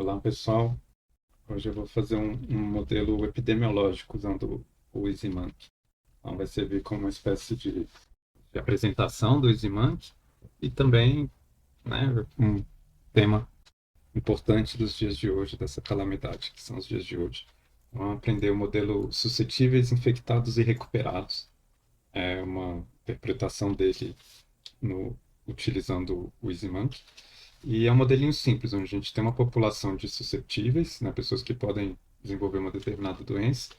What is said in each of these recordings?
Olá, pessoal. Hoje eu vou fazer um modelo epidemiológico usando o EasyMonkey. Então, vai servir como uma espécie de apresentação do EasyMonkey e também, né, um tema importante dos dias de hoje, dessa calamidade que são os dias de hoje. Vamos aprender o modelo suscetíveis, infectados e recuperados. É uma interpretação dele no, utilizando o EasyMonkey. E é um modelinho simples, onde a gente tem uma população de susceptíveis, né, pessoas que podem desenvolver uma determinada doença,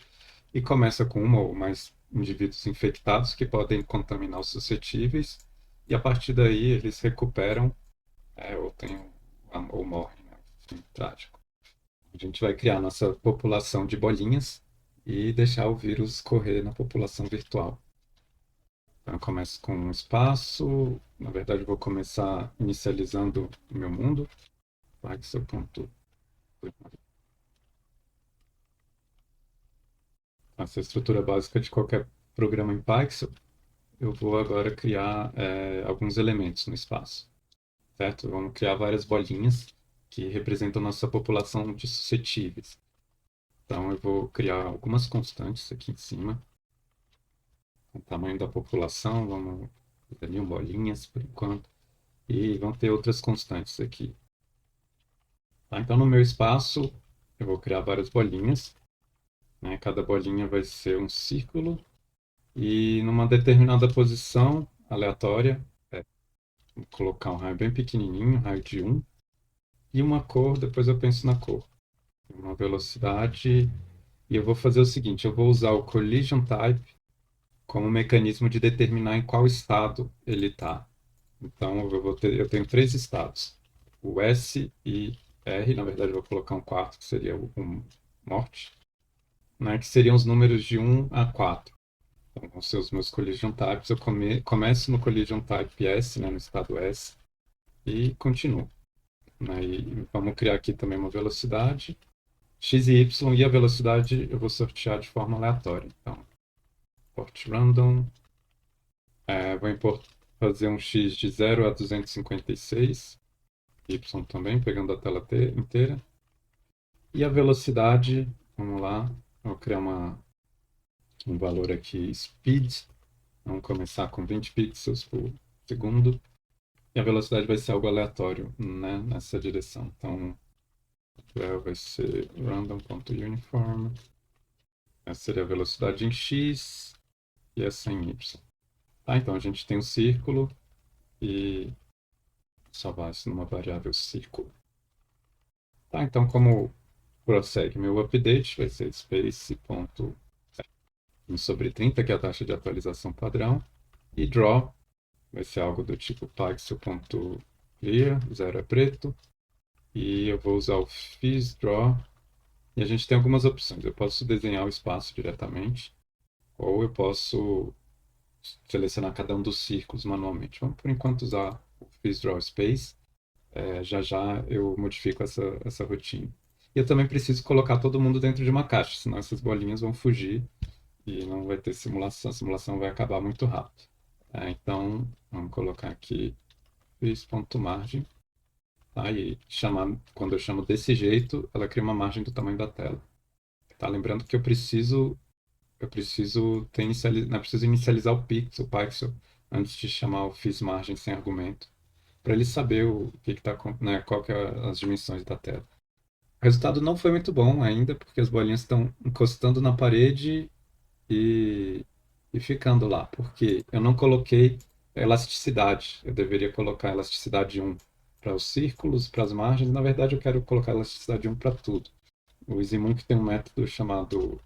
e começa com uma ou mais indivíduos infectados que podem contaminar os suscetíveis, e a partir daí eles recuperam, ou, ou morrem, né, fim trágico. A gente vai criar nossa população de bolinhas e deixar o vírus correr na população virtual. Então, eu começo com um espaço, na verdade eu vou começar inicializando o meu mundo, pixel.. Essa estrutura básica de qualquer programa em Python, eu vou agora criar alguns elementos no espaço, certo? Vamos criar várias bolinhas que representam nossa população de suscetíveis. Então, eu vou criar algumas constantes aqui em cima. O tamanho da população, vamos fazer 1.000 bolinhas por enquanto. E vão ter outras constantes aqui. Tá? Então, no meu espaço, eu vou criar várias bolinhas, né? Cada bolinha vai ser um círculo. E numa determinada posição aleatória, vou colocar um raio bem pequenininho, um raio de 1, e uma cor, depois eu penso na cor. Uma velocidade, e eu vou fazer o seguinte, eu vou usar o collision type como mecanismo de determinar em qual estado ele está. Então eu tenho três estados, o S e R, na verdade eu vou colocar um quarto, que seria o morte, né, que seriam os números de 1 a 4. Então, vão ser os meus collision types. Eu começo no collision type S, né, no estado S, e continuo. Né, e vamos criar aqui também uma velocidade, x e y, e a velocidade eu vou sortear de forma aleatória. Então, import random, fazer um x de 0 a 256, y também, pegando a tela inteira. E a velocidade, vamos lá, vou criar um valor aqui, speed. Vamos começar com 20 pixels por segundo. E a velocidade vai ser algo aleatório, né, nessa direção. Então, vai ser random.uniform. Essa seria a velocidade em x e essa em y. Tá, então a gente tem um círculo e salvar isso numa variável círculo. Tá, então como prossegue meu update, vai ser space.sobre 30, que é a taxa de atualização padrão. E draw vai ser algo do tipo pixel.clear, 0 é preto. E eu vou usar o FizzDraw. E a gente tem algumas opções. Eu posso desenhar o espaço diretamente, ou eu posso selecionar cada um dos círculos manualmente. Vamos, por enquanto, usar o FizzDraw Space. Já já eu modifico essa rotina. E eu também preciso colocar todo mundo dentro de uma caixa, senão essas bolinhas vão fugir e não vai ter simulação. A simulação vai acabar muito rápido. Então, vamos colocar aqui fizz.margem. Tá? E quando eu chamo desse jeito, ela cria uma margem do tamanho da tela. Tá? Lembrando que preciso inicializar o pixel antes de chamar o fizMargem sem argumento, para ele saber o que está, né, qual que é as dimensões da tela. O resultado não foi muito bom ainda, porque as bolinhas estão encostando na parede e, e ficando lá, porque eu não coloquei elasticidade. Eu deveria colocar elasticidade 1 para os círculos, para as margens. Na verdade, eu quero colocar elasticidade 1 para tudo. O EasyMonkey tem um método chamado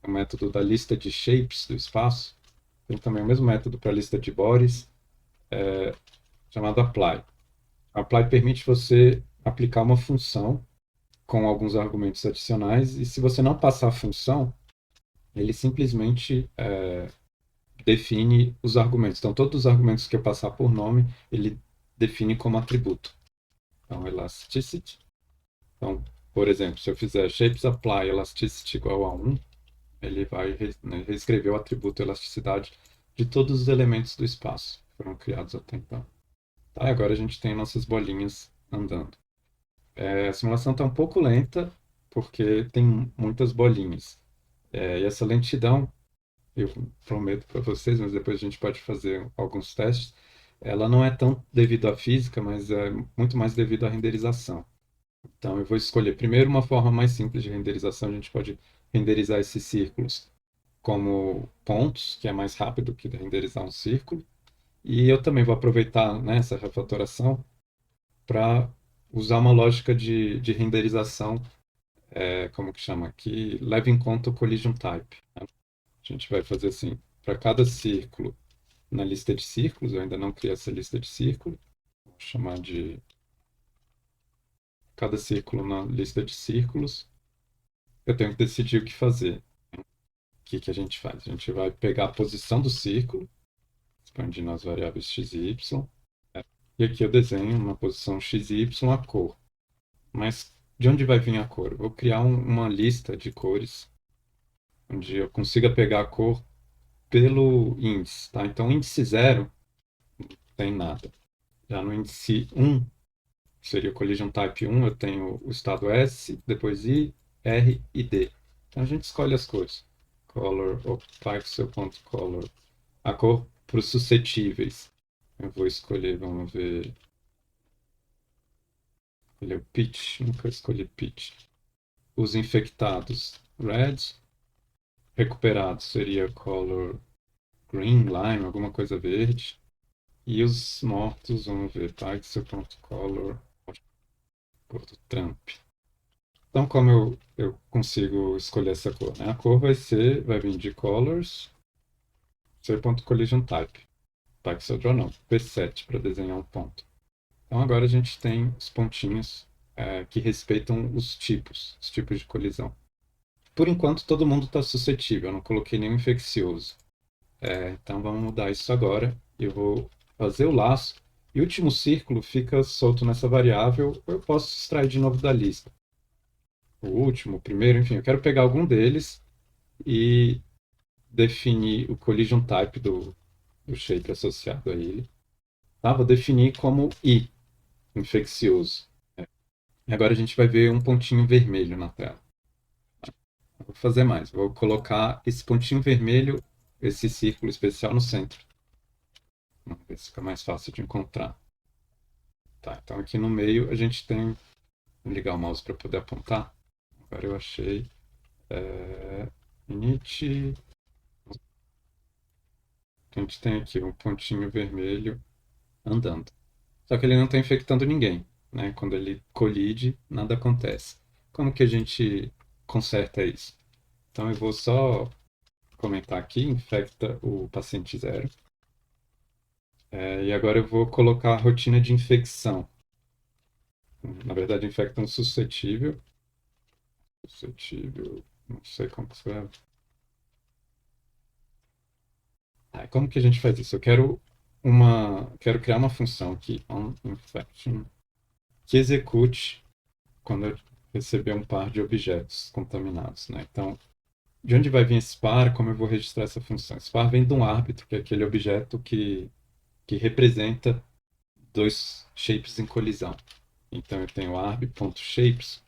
o método da lista de shapes do espaço. Tem também o mesmo método para a lista de bodies, chamado apply. Apply permite você aplicar uma função com alguns argumentos adicionais, e se você não passar a função, ele simplesmente define os argumentos. Então, todos os argumentos que eu passar por nome, ele define como atributo. Então, elasticity. Então, por exemplo, se eu fizer shapes apply elasticity igual a 1, ele vai reescrever o atributo elasticidade de todos os elementos do espaço que foram criados até então. Tá, agora a gente tem nossas bolinhas andando. A simulação está um pouco lenta, porque tem muitas bolinhas. E essa lentidão, eu prometo para vocês, mas depois a gente pode fazer alguns testes, ela não é tão devido à física, mas é muito mais devido à renderização. Então, eu vou escolher primeiro uma forma mais simples de renderização. A gente pode renderizar esses círculos como pontos, que é mais rápido que renderizar um círculo. E eu também vou aproveitar, né, essa refatoração para usar uma lógica de renderização, como que chama aqui, leva em conta o collision type. Né? A gente vai fazer assim, para cada círculo na lista de círculos, eu ainda não criei essa lista de círculos, vou chamar de cada círculo na lista de círculos, eu tenho que decidir o que fazer. O que que a gente faz? A gente vai pegar a posição do círculo, expandindo as variáveis x e y, e aqui eu desenho uma posição x e y a cor. Mas de onde vai vir a cor? Eu vou criar uma lista de cores, onde eu consiga pegar a cor pelo índice, tá? Então, índice 0 não tem nada. Já no índice 1, que seria o collision type 1, eu tenho o estado S, depois I, R e D. Então, a gente escolhe as cores. Color, pixel.color. A cor para os suscetíveis. Eu vou escolher, vamos ver. Ele é o pitch, nunca escolhi pitch. Os infectados, red. Recuperados seria color green, lime, alguma coisa verde. E os mortos, vamos ver, pixel.color, cor do Trump. Então, como eu consigo escolher essa cor, né? A cor vai vir de colors, ser.collision type. Pixel draw não, P7 para desenhar um ponto. Então agora a gente tem os pontinhos que respeitam os tipos de colisão. Por enquanto todo mundo está suscetível, eu não coloquei nenhum infeccioso. Então vamos mudar isso agora. Eu vou fazer o laço e o último círculo fica solto nessa variável. Eu posso extrair de novo da lista. O último, o primeiro, enfim, eu quero pegar algum deles e definir o collision type do shape associado a ele. Tá? Vou definir como I, infeccioso. E agora a gente vai ver um pontinho vermelho na tela. Vou fazer mais. Vou colocar esse pontinho vermelho, esse círculo especial no centro. Vamos ver se fica mais fácil de encontrar. Tá, então aqui no meio a gente tem. Vou ligar o mouse para poder apontar. Agora eu achei. Init. A gente tem aqui um pontinho vermelho andando. Só que ele não está infectando ninguém. Né? Quando ele colide, nada acontece. Como que a gente conserta isso? Então eu vou só comentar aqui, infecta o paciente 0. E agora eu vou colocar a rotina de infecção. Na verdade, infecta um suscetível. Suscetível, não sei como que você vai. Como que a gente faz isso? Eu quero criar uma função aqui, onInfection, que execute quando eu receber um par de objetos contaminados, né? Então, de onde vai vir esse par? Como eu vou registrar essa função? Esse par vem de um árbitro, que é aquele objeto que representa dois shapes em colisão. Então, eu tenho arb.shapes,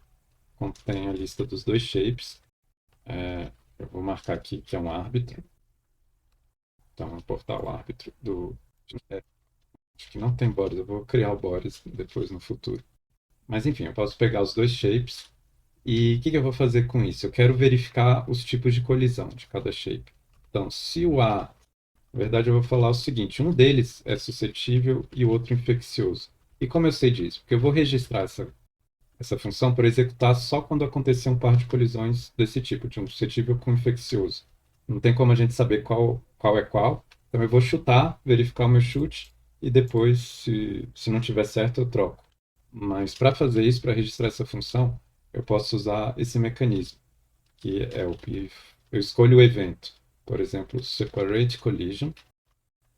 contém a lista dos dois shapes. Eu vou marcar aqui que é um árbitro. Então, vou importar o árbitro do. Acho que não tem bodies, eu vou criar o bodies depois no futuro. Mas enfim, eu posso pegar os dois shapes. E o que eu vou fazer com isso? Eu quero verificar os tipos de colisão de cada shape. Então, se o A. Na verdade, eu vou falar o seguinte: um deles é suscetível e o outro infeccioso. E como eu sei disso? Porque eu vou registrar essa função para executar só quando acontecer um par de colisões desse tipo, de um suscetível com infeccioso. Não tem como a gente saber qual é qual. Então eu vou chutar, verificar o meu chute e depois, se não tiver certo, eu troco. Mas para fazer isso, para registrar essa função, eu posso usar esse mecanismo, que é o que eu escolho o evento, por exemplo, separate collision,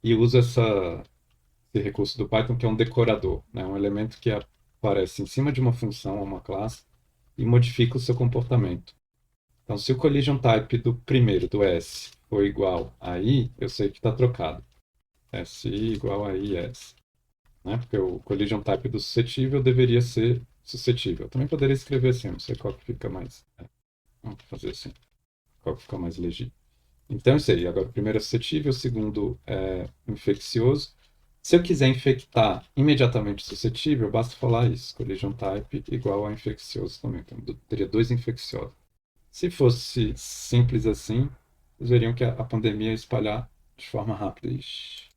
e uso esse recurso do Python que é um decorador, né? Um elemento que aparece em cima de uma função ou uma classe e modifica o seu comportamento. Então, se o collision type do primeiro, do S, for igual a I, eu sei que está trocado. SI igual a IS. Né? Porque o collision type do suscetível deveria ser suscetível. Eu também poderia escrever assim, não sei qual que fica mais. Vamos fazer assim, qual que fica mais legível. Então, isso aí. Agora, o primeiro é suscetível, o segundo é infeccioso. Se eu quiser infectar imediatamente suscetível, basta falar isso. Collision type igual a infeccioso também. Então, teria dois infecciosos. Se fosse simples assim, vocês veriam que a pandemia ia espalhar de forma rápida. Ixi.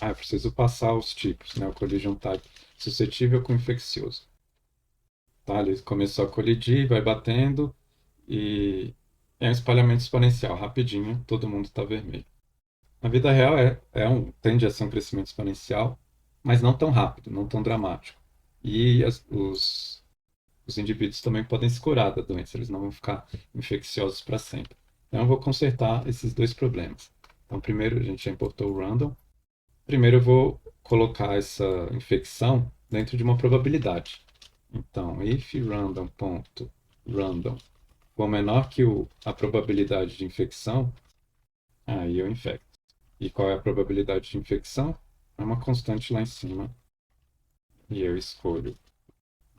Eu preciso passar os tipos, né? O collision type suscetível com infeccioso. Tá? Ele começou a colidir, vai batendo e é um espalhamento exponencial. Rapidinho, todo mundo está vermelho. Na vida real tende a ser um crescimento exponencial, mas não tão rápido, não tão dramático. E os indivíduos também podem se curar da doença, eles não vão ficar infecciosos para sempre. Então, eu vou consertar esses dois problemas. Então, primeiro, a gente já importou o random. Primeiro, eu vou colocar essa infecção dentro de uma probabilidade. Então, if random for menor que a probabilidade de infecção, aí eu infecto. E qual é a probabilidade de infecção? É uma constante lá em cima. E eu escolho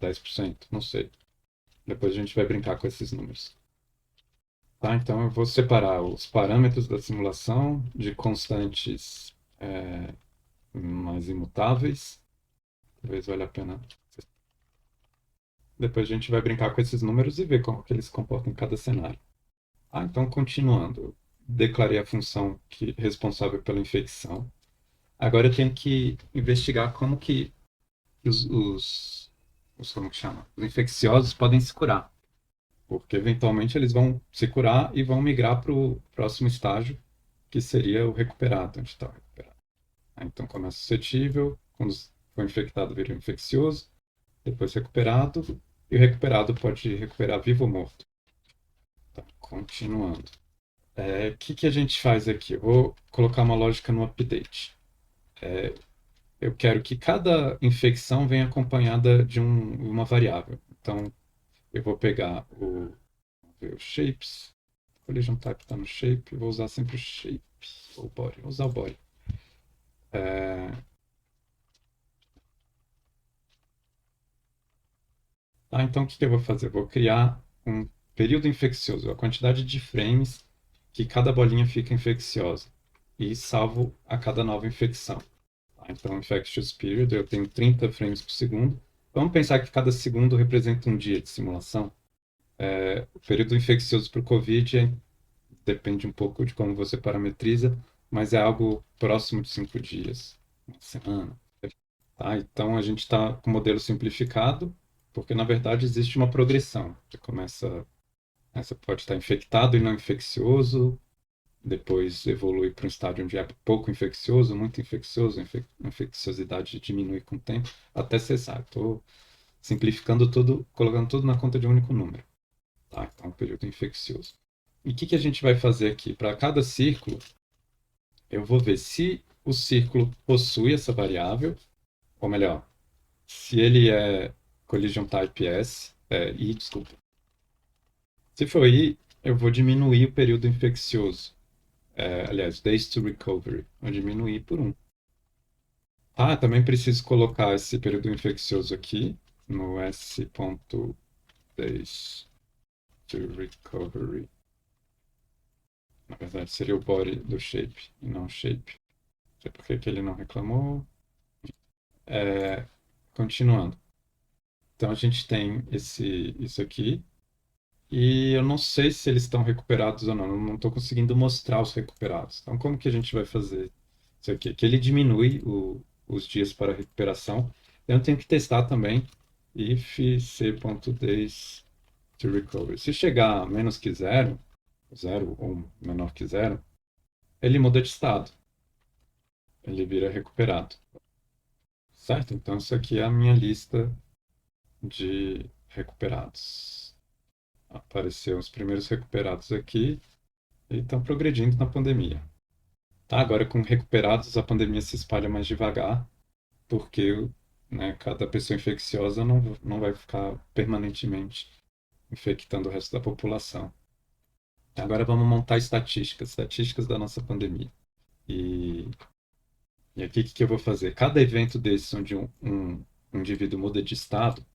10%, não sei. Depois a gente vai brincar com esses números. Tá, então eu vou separar os parâmetros da simulação de constantes mais imutáveis. Talvez valha a pena. Depois a gente vai brincar com esses números e ver como que eles se comportam em cada cenário. Então continuando. Eu declarei a função responsável pela infecção. Agora eu tenho que investigar como que como que chama? Os infecciosos podem se curar. Porque eventualmente eles vão se curar e vão migrar para o próximo estágio, que seria o recuperado, onde está o recuperado. Então começa suscetível, quando for infectado vira infeccioso, depois recuperado, e o recuperado pode recuperar vivo ou morto. Tá, continuando. O que a gente faz aqui? Eu vou colocar uma lógica no update. Eu quero que cada infecção venha acompanhada de uma variável. Então, eu vou pegar o shapes, collision type está no shape, vou usar sempre o shape, ou body, vou usar o body. Então o que eu vou fazer? Eu vou criar um período infeccioso, a quantidade de frames que cada bolinha fica infecciosa, e salvo a cada nova infecção. Então, infectious period, eu tenho 30 frames por segundo. Vamos pensar que cada segundo representa um dia de simulação. O período infeccioso para o COVID depende um pouco de como você parametriza, mas é algo próximo de 5 dias, uma semana. Tá? Então, a gente está com o modelo simplificado, porque, na verdade, existe uma progressão. Você começa, você pode estar infectado e não infeccioso, depois evolui para um estágio onde é pouco infeccioso, muito infeccioso, a infecciosidade diminui com o tempo, até cessar. Estou simplificando tudo, colocando tudo na conta de um único número. Tá? Então, período infeccioso. E o que a gente vai fazer aqui? Para cada círculo, eu vou ver se o círculo possui essa variável, ou melhor, se ele é collision type S, I, desculpa. Se for I, eu vou diminuir o período infeccioso. Aliás, days to recovery. Vou diminuir por 1. Também preciso colocar esse período infeccioso aqui no s.days to recovery. Na verdade, seria o body do shape e não shape. Não sei por que ele não reclamou. Continuando. Então, a gente tem isso aqui. E eu não sei se eles estão recuperados ou não. Eu não estou conseguindo mostrar os recuperados. Então, como que a gente vai fazer isso aqui? Que ele diminui os dias para recuperação. Eu tenho que testar também if c.days to recover. Se chegar a menos que zero, zero ou menor que zero, ele muda de estado. Ele vira recuperado. Certo? Então, isso aqui é a minha lista de recuperados. Apareceram os primeiros recuperados aqui e estão progredindo na pandemia. Agora, com recuperados, a pandemia se espalha mais devagar, porque né, cada pessoa infecciosa não vai ficar permanentemente infectando o resto da população. Agora vamos montar estatísticas da nossa pandemia. E aqui o que eu vou fazer? Cada evento desse onde um um indivíduo muda de estado,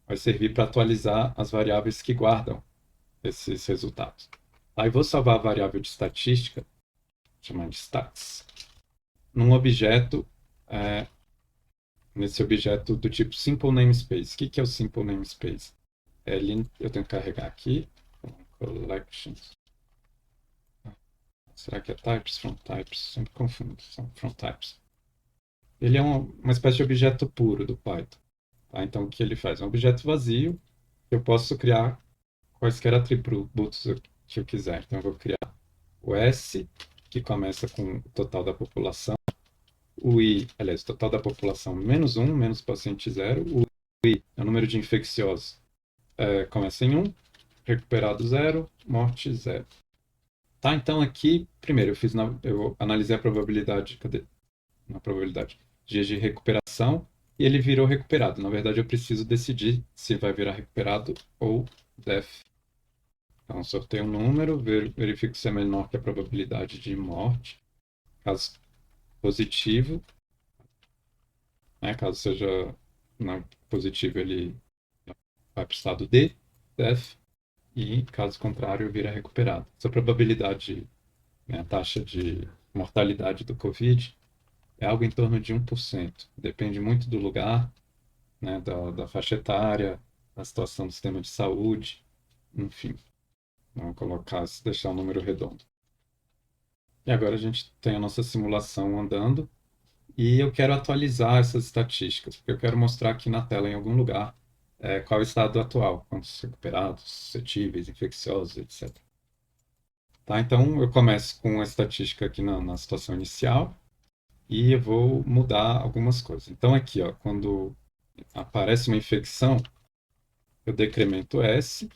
vai servir para atualizar as variáveis que guardam esses resultados. Aí vou salvar a variável de estatística, chamando de stats, num objeto, nesse objeto do tipo simple namespace. O que é o simple namespace? Eu tenho que carregar aqui, collections. Será que é types? From types? Sempre confundo, são from types. Ele é uma espécie de objeto puro do Python. Tá? Então, o que ele faz? É um objeto vazio, eu posso criar quaisquer atributos que eu quiser. Então, eu vou criar o S, que começa com o total da população, o I, aliás, o total da população menos 1, menos paciente 0, o I é o número de infecciosos, começa em 1, recuperado 0, morte 0. Tá, então aqui, primeiro, eu analisei a probabilidade, cadê? Na probabilidade, dias de recuperação, e ele virou recuperado. Na verdade, eu preciso decidir se vai virar recuperado ou death. Então, sorteio um número, verifico se é menor que a probabilidade de morte. Caso positivo, né, caso seja positivo, ele vai para o estado D, death, e caso contrário, vira recuperado. Essa probabilidade, né, a taxa de mortalidade do COVID, é algo em torno de 1%. Depende muito do lugar, né, da faixa etária, da situação do sistema de saúde, enfim. Vamos colocar, deixar um número redondo. E agora a gente tem a nossa simulação andando e eu quero atualizar essas estatísticas, porque eu quero mostrar aqui na tela em algum lugar qual é o estado atual, quantos recuperados, suscetíveis, infecciosos, etc. Tá, então eu começo com a estatística aqui na situação inicial e eu vou mudar algumas coisas. Então aqui, ó, quando aparece uma infecção, eu decremento S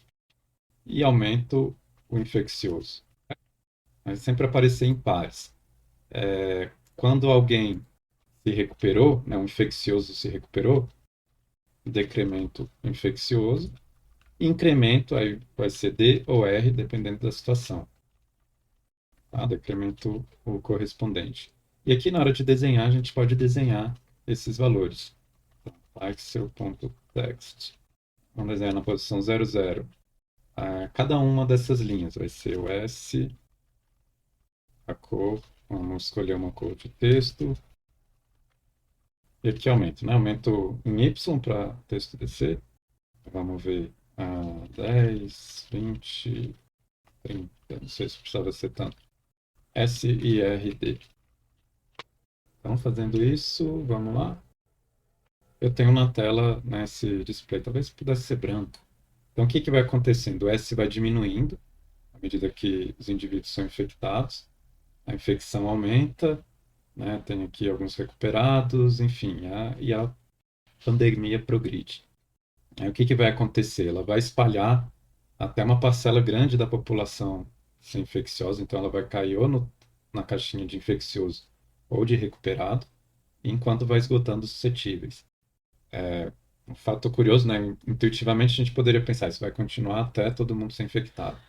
e aumento o infeccioso. Mas sempre aparecer em pares. Quando alguém se recuperou, né, um infeccioso se recuperou, decremento o infeccioso, incremento, aí vai ser D ou R, dependendo da situação. Tá? Decremento o correspondente. E aqui na hora de desenhar, a gente pode desenhar esses valores. Pixel.text. Vamos desenhar na posição 0, 0. Cada uma dessas linhas vai ser o S, a cor, vamos escolher uma cor de texto. E aqui aumento, né? Aumento em Y para texto descer. Vamos ver 10, 20, 30. Não sei se precisava ser tanto. S e R, D. Então, fazendo isso, vamos lá. Eu tenho na tela, né, esse display, talvez pudesse ser branco. Então, o que vai acontecendo? O S vai diminuindo à medida que os indivíduos são infectados. A infecção aumenta, né? Tem aqui alguns recuperados, enfim, e a pandemia progride. Aí, o que vai acontecer? Ela vai espalhar até uma parcela grande da população ser infecciosa, então ela vai cair ou na caixinha de infeccioso ou de recuperado, enquanto vai esgotando os suscetíveis. Um fato curioso, né? Intuitivamente a gente poderia pensar, isso vai continuar até todo mundo ser infectado.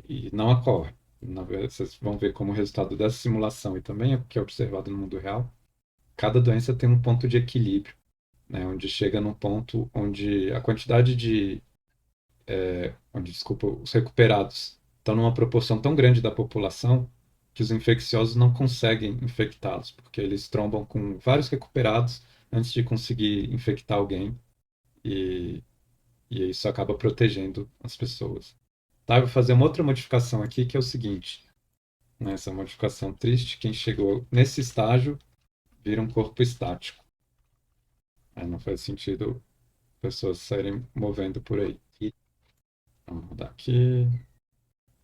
E não ocorre. Na verdade, vocês vão ver como resultado dessa simulação e também o que é observado no mundo real, cada doença tem um ponto de equilíbrio, né? Onde chega num ponto onde a quantidade desculpa, os recuperados estão numa proporção tão grande da população que os infecciosos não conseguem infectá-los, porque eles trombam com vários recuperados antes de conseguir infectar alguém e, e isso acaba protegendo as pessoas. Tá, eu vou fazer uma outra modificação aqui que é o seguinte, né, essa modificação triste, quem chegou nesse estágio vira um corpo estático. Não faz sentido pessoas saírem movendo por aí. Vamos mudar aqui.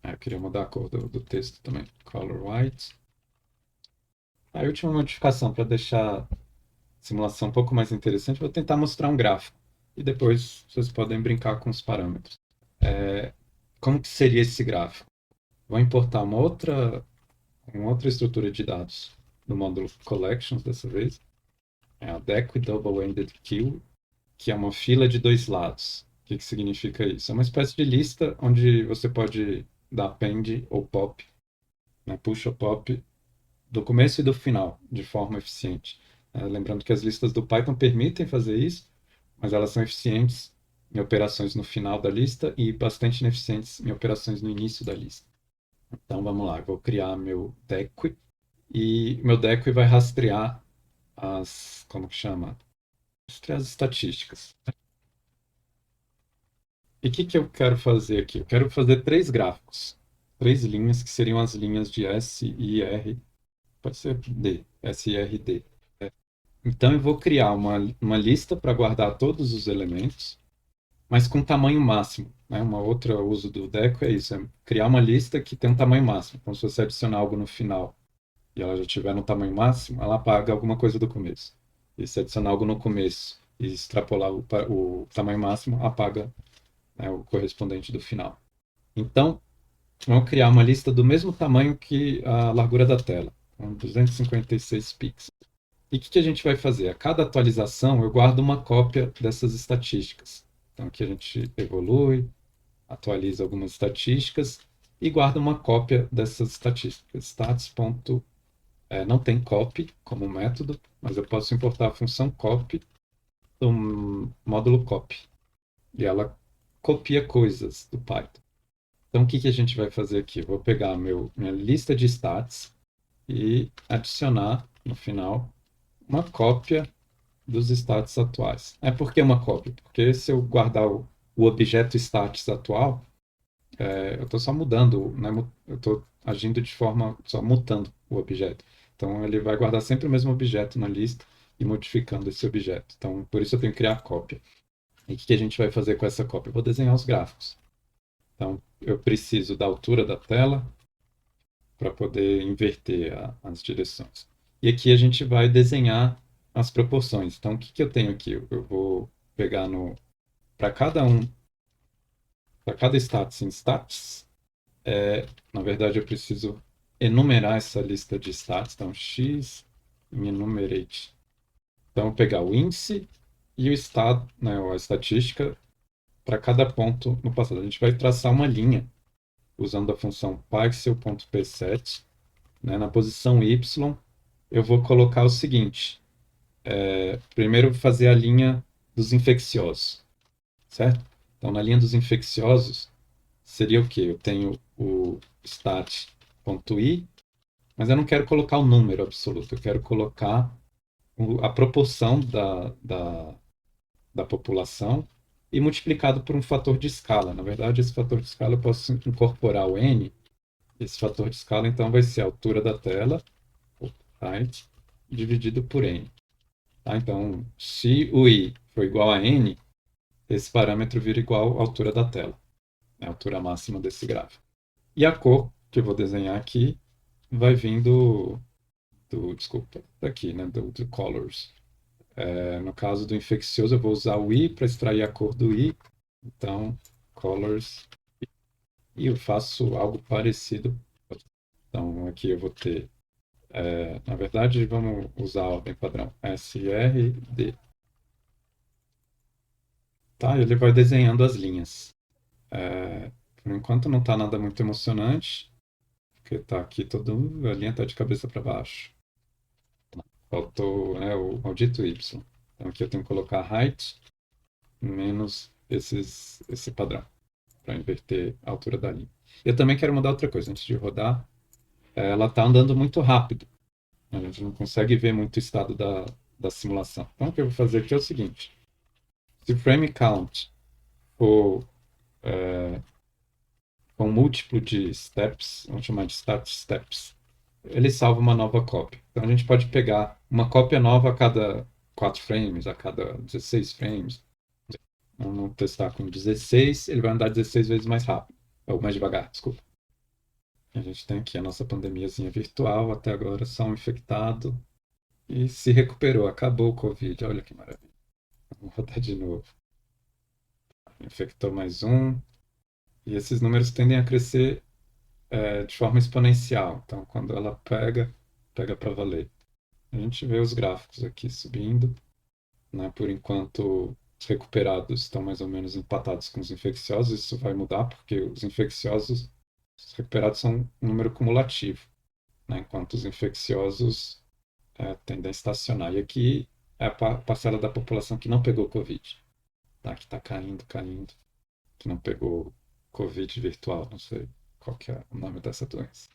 Eu queria mudar a cor do texto também. Color white. A última modificação para deixar a simulação um pouco mais interessante, vou tentar mostrar um gráfico. E depois vocês podem brincar com os parâmetros. Como que seria esse gráfico? Vou importar uma outra estrutura de dados do módulo Collections dessa vez. É a Deque Double-Ended Queue, que é uma fila de dois lados. O que significa isso? É uma espécie de lista onde você pode dar append ou pop, né, push ou pop, do começo e do final, de forma eficiente. Lembrando que as listas do Python permitem fazer isso, mas elas são eficientes em operações no final da lista e bastante ineficientes em operações no início da lista. Então vamos lá, eu vou criar meu deque e meu deque vai rastrear como que chama? Rastrear as estatísticas. E o que eu quero fazer aqui? Eu quero fazer três gráficos, três linhas que seriam as linhas de S, I, R, pode ser D, S, I, R, D. Então eu vou criar uma lista para guardar todos os elementos, mas com tamanho máximo, né? Uma outra uso do Deco é isso, é criar uma lista que tem um tamanho máximo. Então, se você adicionar algo no final e ela já estiver no tamanho máximo, ela apaga alguma coisa do começo. E se adicionar algo no começo e extrapolar o tamanho máximo, apaga, né, o correspondente do final. Então, vamos criar uma lista do mesmo tamanho que a largura da tela, com 256 pixels. E o que a gente vai fazer? A cada atualização, eu guardo uma cópia dessas estatísticas. Então, aqui a gente evolui, atualiza algumas estatísticas e guarda uma cópia dessas estatísticas. Não tem copy como método, mas eu posso importar a função copy do módulo copy. E ela copia coisas do Python. Então, o que a gente vai fazer aqui? Eu vou pegar minha lista de stats e adicionar no final uma cópia dos stats atuais. Por que uma cópia? Porque se eu guardar o objeto stats atual, eu estou só mudando, né? Eu estou agindo de forma, só mutando o objeto. Então, ele vai guardar sempre o mesmo objeto na lista e modificando esse objeto. Então, por isso eu tenho que criar a cópia. E o que a gente vai fazer com essa cópia? Eu vou desenhar os gráficos. Então, eu preciso da altura da tela para poder inverter as direções. E aqui a gente vai desenhar as proporções. Então, o que eu tenho aqui? Eu vou pegar para para cada status em stats, na verdade eu preciso enumerar essa lista de stats. Então, x enumerate. Então, eu vou pegar o índice e o estado, né, a estatística para cada ponto no passado. A gente vai traçar uma linha usando a função pixel.pset, né, na posição y, eu vou colocar o seguinte. Primeiro, fazer a linha dos infecciosos, certo? Então, na linha dos infecciosos, seria o quê? Eu tenho o stat.i, mas eu não quero colocar o número absoluto, eu quero colocar a proporção da população e multiplicado por um fator de escala. Na verdade, esse fator de escala eu posso incorporar o n. Esse fator de escala, então, vai ser a altura da tela, height, dividido por n. Tá? Então, se o i for igual a n, esse parâmetro vira igual à altura da tela, né? A altura máxima desse gráfico. E a cor que eu vou desenhar aqui vai vir desculpa, daqui, né? Do colors. No caso do infeccioso, eu vou usar o i para extrair a cor do i. Então, colors. E eu faço algo parecido. Então, aqui eu vou ter na verdade, vamos usar a ordem padrão. SRD. Tá? Ele vai desenhando as linhas. Por enquanto não está nada muito emocionante, porque está aqui a linha está de cabeça para baixo. Faltou, né, o maldito Y. Então aqui eu tenho que colocar height menos esse padrão, para inverter a altura da linha. Eu também quero mudar outra coisa. Antes de rodar, ela está andando muito rápido. A gente não consegue ver muito o estado da simulação. Então o que eu vou fazer aqui é o seguinte. Se o frame count for com múltiplo de steps, vamos chamar de stat steps, ele salva uma nova cópia. Então a gente pode pegar uma cópia nova a cada 4 frames, a cada 16 frames. Vamos testar com 16, ele vai andar 16 vezes mais rápido, ou mais devagar, desculpa. A gente tem aqui a nossa pandemiazinha virtual, até agora só um infectado, e se recuperou, acabou o Covid, olha que maravilha. Vamos rodar de novo. Infectou mais um, e esses números tendem a crescer de forma exponencial. Então, quando ela pega para valer. A gente vê os gráficos aqui subindo, né? Por enquanto, os recuperados estão mais ou menos empatados com os infecciosos. Isso vai mudar porque os recuperados são um número cumulativo, né? Enquanto os infecciosos tendência estacionar. E aqui é a parcela da população que não pegou Covid, tá? Que está caindo, caindo, que não pegou Covid virtual, não sei qual que é o nome dessa doença.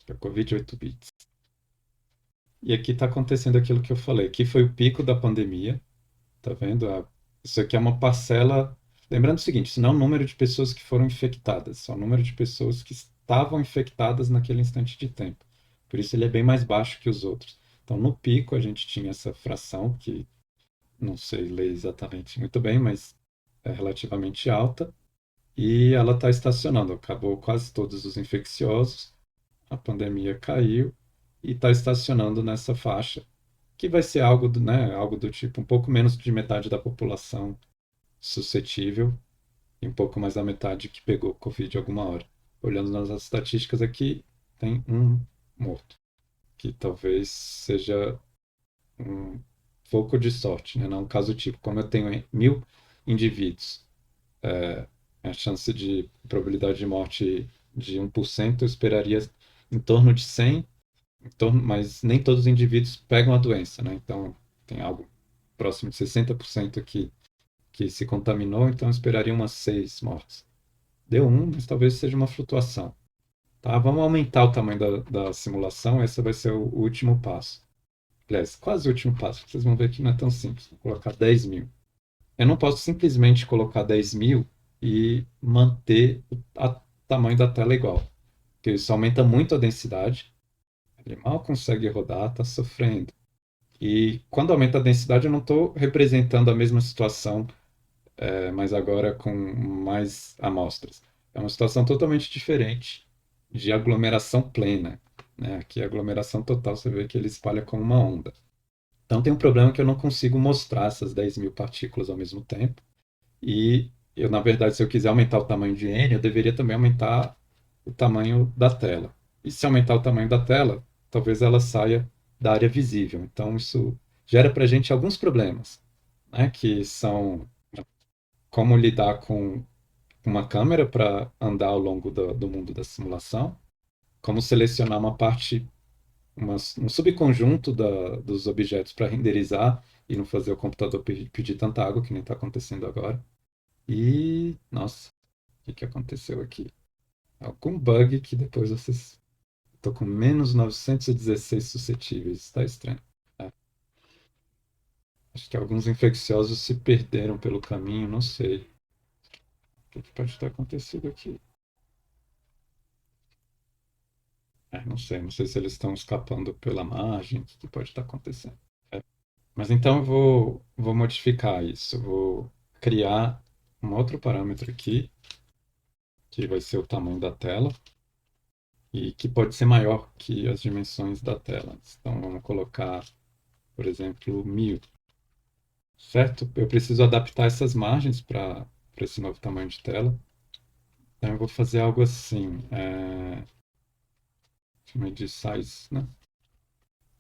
É Covid 8 bits. E aqui está acontecendo aquilo que eu falei. Aqui foi o pico da pandemia, tá vendo? Isso aqui é uma parcela. Lembrando o seguinte, isso não é o número de pessoas que foram infectadas, só o número de pessoas que estavam infectadas naquele instante de tempo. Por isso ele é bem mais baixo que os outros. Então, no pico, a gente tinha essa fração, que não sei ler exatamente muito bem, mas é relativamente alta, e ela está estacionando. Acabou quase todos os infecciosos, a pandemia caiu e está estacionando nessa faixa, que vai ser algo do, né, algo do tipo um pouco menos de metade da população suscetível e um pouco mais da metade que pegou Covid alguma hora. Olhando nas estatísticas aqui, tem um morto, que talvez seja um pouco de sorte, né? Não um caso tipo. Como eu tenho 1.000 indivíduos, a chance de probabilidade de morte de 1%, eu esperaria em torno de 100, mas nem todos os indivíduos pegam a doença, né? Então, tem algo próximo de 60% aqui que se contaminou, então eu esperaria umas 6 mortes. Deu um, mas talvez seja uma flutuação. Tá, vamos aumentar o tamanho da simulação, esse vai ser o último passo. Aliás, quase o último passo, vocês vão ver que não é tão simples. Vou colocar 10.000. Eu não posso simplesmente colocar 10.000 e manter o tamanho da tela igual, porque isso aumenta muito a densidade, ele mal consegue rodar, está sofrendo. E quando aumenta a densidade, eu não estou representando a mesma situação, mas agora com mais amostras. É uma situação totalmente diferente de aglomeração plena, né? Aqui a aglomeração total, você vê que ele espalha como uma onda. Então tem um problema que eu não consigo mostrar essas 10.000 partículas ao mesmo tempo. E eu, na verdade, se eu quiser aumentar o tamanho de N, eu deveria também aumentar o tamanho da tela. E se aumentar o tamanho da tela, talvez ela saia da área visível. Então isso gera para a gente alguns problemas, né? Que são como lidar com uma câmera para andar ao longo do mundo da simulação, como selecionar uma parte, um subconjunto dos objetos para renderizar e não fazer o computador pedir tanta água, que nem está acontecendo agora. E, nossa, o que aconteceu aqui? Algum bug que depois vocês. Estou com menos 916 suscetíveis, está estranho. É, acho que alguns infecciosos se perderam pelo caminho, não sei. O que pode ter acontecido aqui? Não sei, não sei se eles estão escapando pela margem, o que pode estar acontecendo. É. Mas então eu vou modificar isso. Eu vou criar um outro parâmetro aqui, que vai ser o tamanho da tela, e que pode ser maior que as dimensões da tela. Então vamos colocar, por exemplo, 1.000, certo? Eu preciso adaptar essas margens para esse novo tamanho de tela. Então eu vou fazer algo assim, chama de size, né?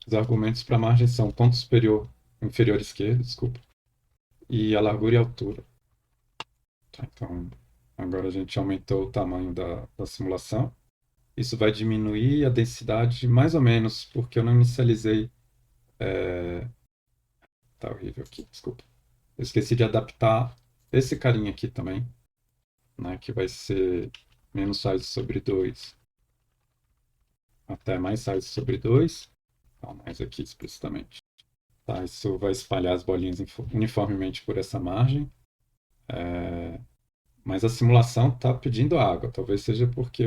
Os argumentos para a margem são ponto superior, inferior esquerdo, desculpa, e a largura e a altura. Tá, então, agora a gente aumentou o tamanho da simulação. Isso vai diminuir a densidade mais ou menos, porque eu não inicializei. Tá horrível aqui, desculpa. Eu esqueci de adaptar esse carinha aqui também, né, que vai ser menos size sobre 2 até mais size sobre 2. Tá, mais aqui explicitamente. Tá, isso vai espalhar as bolinhas uniformemente por essa margem. Mas a simulação está pedindo água. Talvez seja porque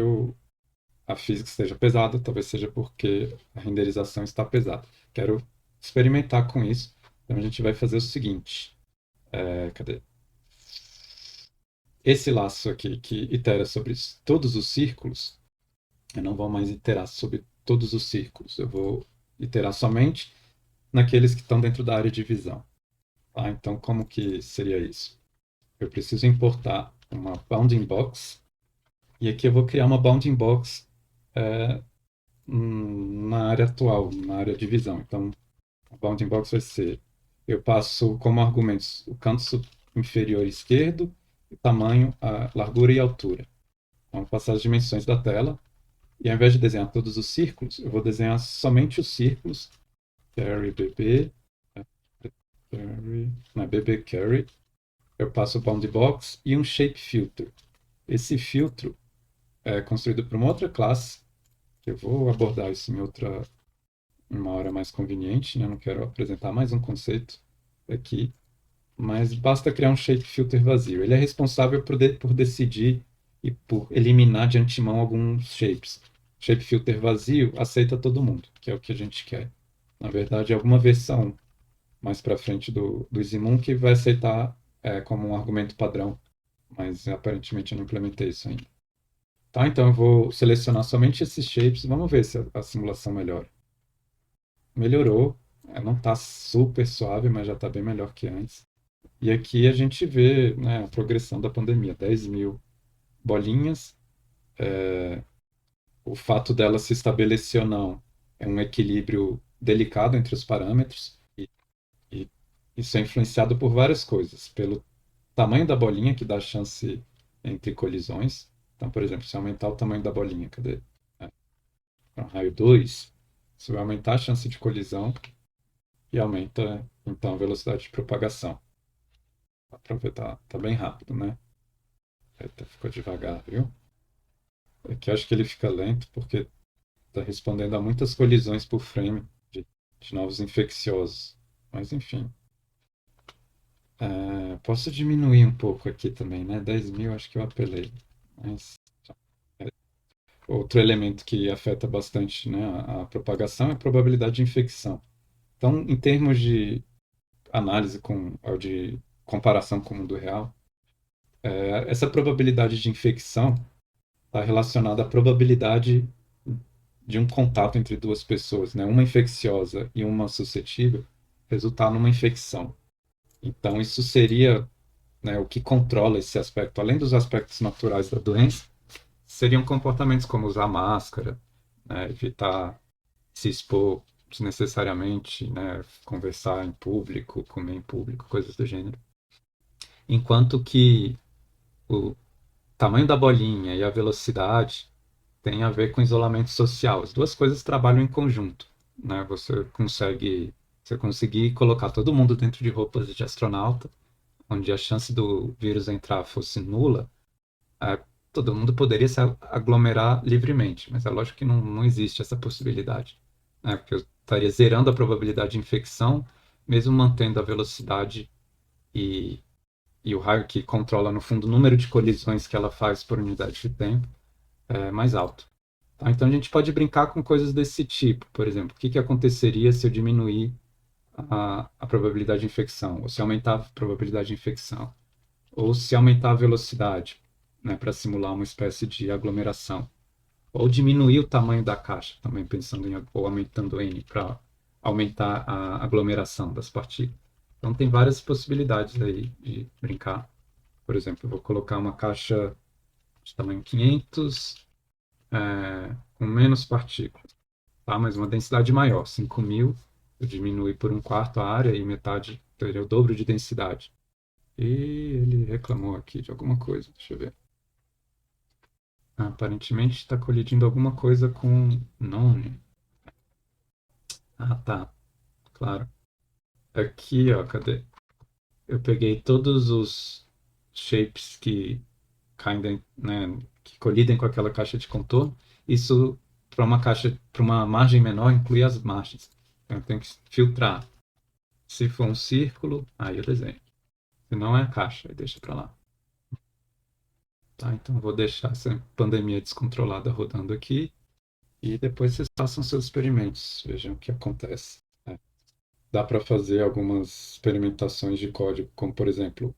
a física esteja pesada, talvez seja porque a renderização está pesada. Quero experimentar com isso. Então a gente vai fazer o seguinte. Cadê? Esse laço aqui que itera sobre todos os círculos, eu não vou mais iterar sobre todos os círculos. Eu vou iterar somente naqueles que estão dentro da área de visão. Tá? Então, como que seria isso? Eu preciso importar uma bounding box. E aqui eu vou criar uma bounding box na área atual, na área de visão. Então, a bounding box vai ser, eu passo como argumentos o canto inferior esquerdo, o tamanho, a largura e a altura. Então, vou passar as dimensões da tela. E ao invés de desenhar todos os círculos, eu vou desenhar somente os círculos Carry BB, carry, não, BB Carry. Eu passo o bound box e um shape filter. Esse filtro é construído por uma outra classe, que eu vou abordar isso em uma hora mais conveniente, né? Eu não quero apresentar mais um conceito aqui, mas basta criar um shape filter vazio. Ele é responsável por decidir e por eliminar de antemão alguns shapes. Shape filter vazio aceita todo mundo, que é o que a gente quer. Na verdade, alguma versão mais para frente do Easymoon que vai aceitar como um argumento padrão, mas aparentemente eu não implementei isso ainda. Tá, então eu vou selecionar somente esses shapes. Vamos ver se a simulação melhora. Melhorou. Não está super suave, mas já está bem melhor que antes. E aqui a gente vê, né, a progressão da pandemia. 10.000 bolinhas. O fato dela se estabelecer ou não é um equilíbrio delicado entre os parâmetros. E isso é influenciado por várias coisas. Pelo tamanho da bolinha, que dá chance entre colisões. Então, por exemplo, se aumentar o tamanho da bolinha, cadê? Para um raio 2, isso vai aumentar a chance de colisão e aumenta, então, a velocidade de propagação. Dá para ver, tá bem rápido, né? Eita, ficou devagar, viu? Aqui eu acho que ele fica lento porque está respondendo a muitas colisões por frame de novos infecciosos. Mas, enfim. Posso diminuir um pouco aqui também, né? 10.000 acho que eu apelei. Mas outro elemento que afeta bastante, né, a propagação é a probabilidade de infecção. Então, em termos de análise ou de comparação com o mundo real, essa probabilidade de infecção está relacionada à probabilidade de um contato entre duas pessoas, né? Uma infecciosa e uma suscetível, resultar numa infecção. Então, isso seria, né, o que controla esse aspecto, além dos aspectos naturais da doença, seriam comportamentos como usar máscara, né, evitar se expor desnecessariamente, né, conversar em público, comer em público, coisas do gênero. Enquanto que o tamanho da bolinha e a velocidade tem a ver com isolamento social. As duas coisas trabalham em conjunto, né? Você conseguir colocar todo mundo dentro de roupas de astronauta, onde a chance do vírus entrar fosse nula, é, todo mundo poderia se aglomerar livremente, mas é lógico que não existe essa possibilidade, né? Porque eu estaria zerando a probabilidade de infecção, mesmo mantendo a velocidade e, e o raio que controla, no fundo, o número de colisões que ela faz por unidade de tempo mais alto. Tá? Então a gente pode brincar com coisas desse tipo, por exemplo, o que aconteceria se eu diminuir a probabilidade de infecção, ou se aumentar a probabilidade de infecção, ou se aumentar a velocidade, né, para simular uma espécie de aglomeração, ou diminuir o tamanho da caixa, também pensando ou aumentando N para aumentar a aglomeração das partículas. Então tem várias possibilidades aí de brincar. Por exemplo, eu vou colocar uma caixa de tamanho 500, com menos partículas, tá? Mas uma densidade maior, 5.000, eu diminui por um quarto a área e metade teria o dobro de densidade. E ele reclamou aqui de alguma coisa, deixa eu ver. Aparentemente está colidindo alguma coisa com nome. Ah, tá, claro. Aqui, ó, cadê? Eu peguei todos os shapes que caem, né, que colidem com aquela caixa de contorno. Isso para uma margem menor inclui as margens. Então eu tenho que filtrar. Se for um círculo, aí eu desenho. Se não é a caixa, aí deixa para lá. Tá, então eu vou deixar essa pandemia descontrolada rodando aqui e depois vocês façam seus experimentos, vejam o que acontece. Dá para fazer algumas experimentações de código, como por exemplo,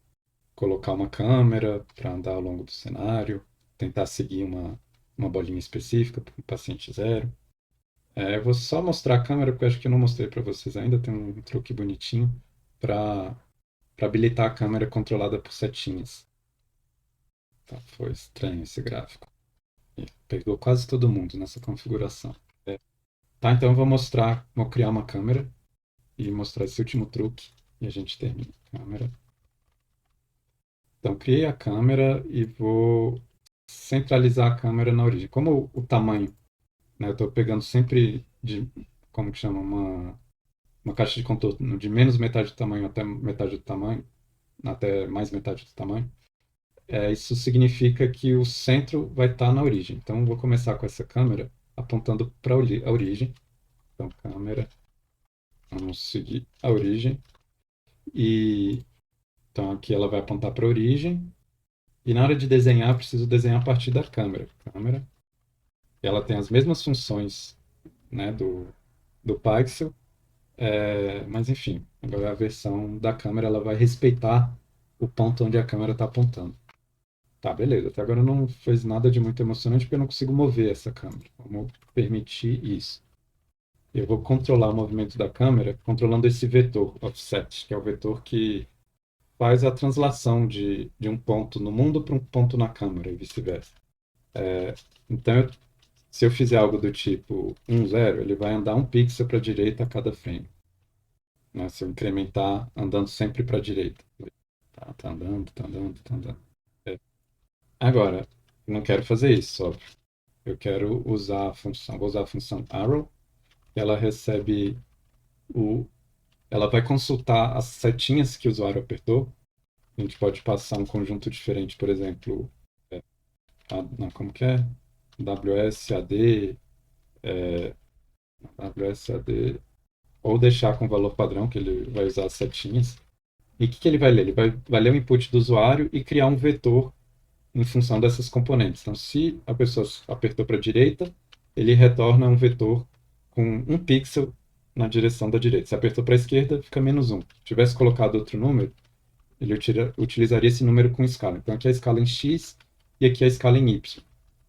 colocar uma câmera para andar ao longo do cenário, tentar seguir uma bolinha específica para um paciente zero. Eu vou só mostrar a câmera, porque eu acho que eu não mostrei para vocês ainda. Tem um truque bonitinho para habilitar a câmera controlada por setinhas. Tá, foi estranho esse gráfico. E pegou quase todo mundo nessa configuração. Tá, então eu vou criar uma câmera e mostrar esse último truque e a gente termina. Câmera. Então, criei a câmera e vou centralizar a câmera na origem. Como o tamanho, né, eu estou pegando sempre como que chama, uma caixa de contorno de menos metade do tamanho até metade do tamanho, até mais metade do tamanho, isso significa que o centro vai estar na origem. Então, eu vou começar com essa câmera apontando para a origem. Então, câmera, vamos seguir a origem. E então aqui ela vai apontar para a origem. E na hora de desenhar, eu preciso desenhar a partir da câmera. Câmera. Ela tem as mesmas funções, né, do Pixel, mas enfim, agora a versão da câmera ela vai respeitar o ponto onde a câmera está apontando. Tá, beleza. Até agora não fez nada de muito emocionante porque eu não consigo mover essa câmera. Vamos permitir isso. Eu vou controlar o movimento da câmera controlando esse vetor offset, que é o vetor que faz a translação de um ponto no mundo para um ponto na câmera e vice-versa. Então, se eu fizer algo do tipo 1, 0, ele vai andar um pixel para a direita a cada frame. Né? Se eu incrementar andando sempre para a direita. Tá andando, tá andando, tá andando. Agora, eu não quero fazer isso, óbvio. Eu quero usar a função, vou usar a função arrow, ela recebe ela vai consultar as setinhas que o usuário apertou. A gente pode passar um conjunto diferente, por exemplo, não, como que é? WSAD, WSAD, ou deixar com o valor padrão, que ele vai usar as setinhas. E o que ele vai ler? Ele vai ler o input do usuário e criar um vetor em função dessas componentes. Então, se a pessoa apertou para a direita, ele retorna um vetor com um pixel na direção da direita. Se apertou para a esquerda, fica -1. Se tivesse colocado outro número, ele utilizaria esse número com escala. Então, aqui é a escala em x e aqui é a escala em y.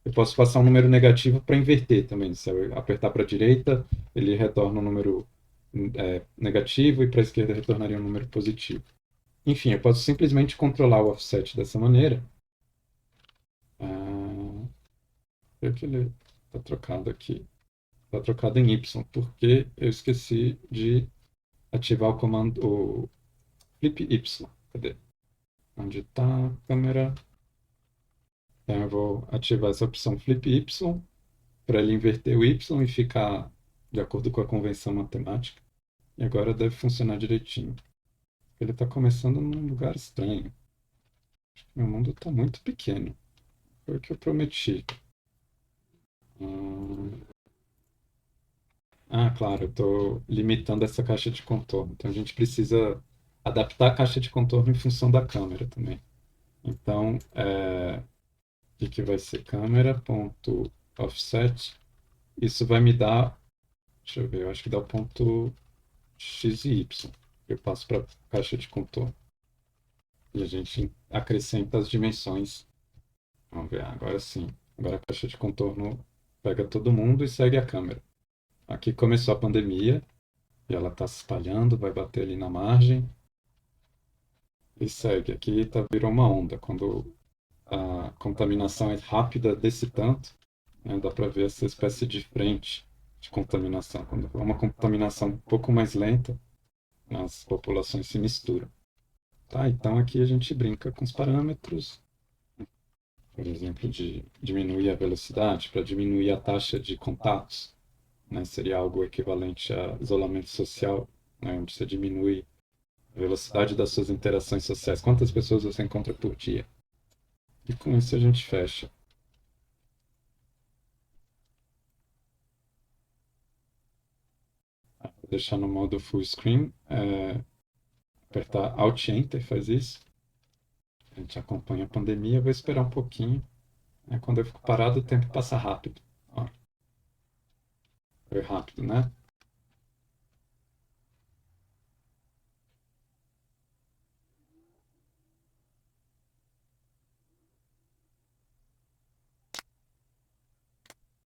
Eu posso passar um número negativo para inverter também. Se eu apertar para a direita, ele retorna um número negativo e para a esquerda retornaria um número positivo. Enfim, eu posso simplesmente controlar o offset dessa maneira. Por que ele está trocado aqui? Está trocado em Y, porque eu esqueci de ativar o comando, o flip Y. Cadê? Onde está a câmera? Então eu vou ativar essa opção flip Y para ele inverter o Y e ficar de acordo com a convenção matemática. E agora deve funcionar direitinho. Ele está começando num lugar estranho. Meu mundo está muito pequeno. Foi o que eu prometi. Claro, eu estou limitando essa caixa de contorno. Então a gente precisa adaptar a caixa de contorno em função da câmera também. Então, o que vai ser câmera.offset. Isso vai me dar, deixa eu ver, eu acho que dá o ponto x e y. Eu passo para a caixa de contorno. E a gente acrescenta as dimensões. Vamos ver, agora sim. Agora a caixa de contorno pega todo mundo e segue a câmera. Aqui começou a pandemia e ela está se espalhando, vai bater ali na margem e segue. Aqui virou uma onda. Quando a contaminação é rápida desse tanto, né, dá para ver essa espécie de frente de contaminação. Quando é uma contaminação um pouco mais lenta, as populações se misturam. Tá, então aqui a gente brinca com os parâmetros, por exemplo, de diminuir a velocidade para diminuir a taxa de contatos, né? Seria algo equivalente a isolamento social, né? Onde você diminui a velocidade das suas interações sociais. Quantas pessoas você encontra por dia? E com isso a gente fecha. Vou deixar no modo full screen, apertar Alt Enter faz isso. A gente acompanha a pandemia, vou esperar um pouquinho. Quando eu fico parado, o tempo passa rápido. Ó, foi rápido, né?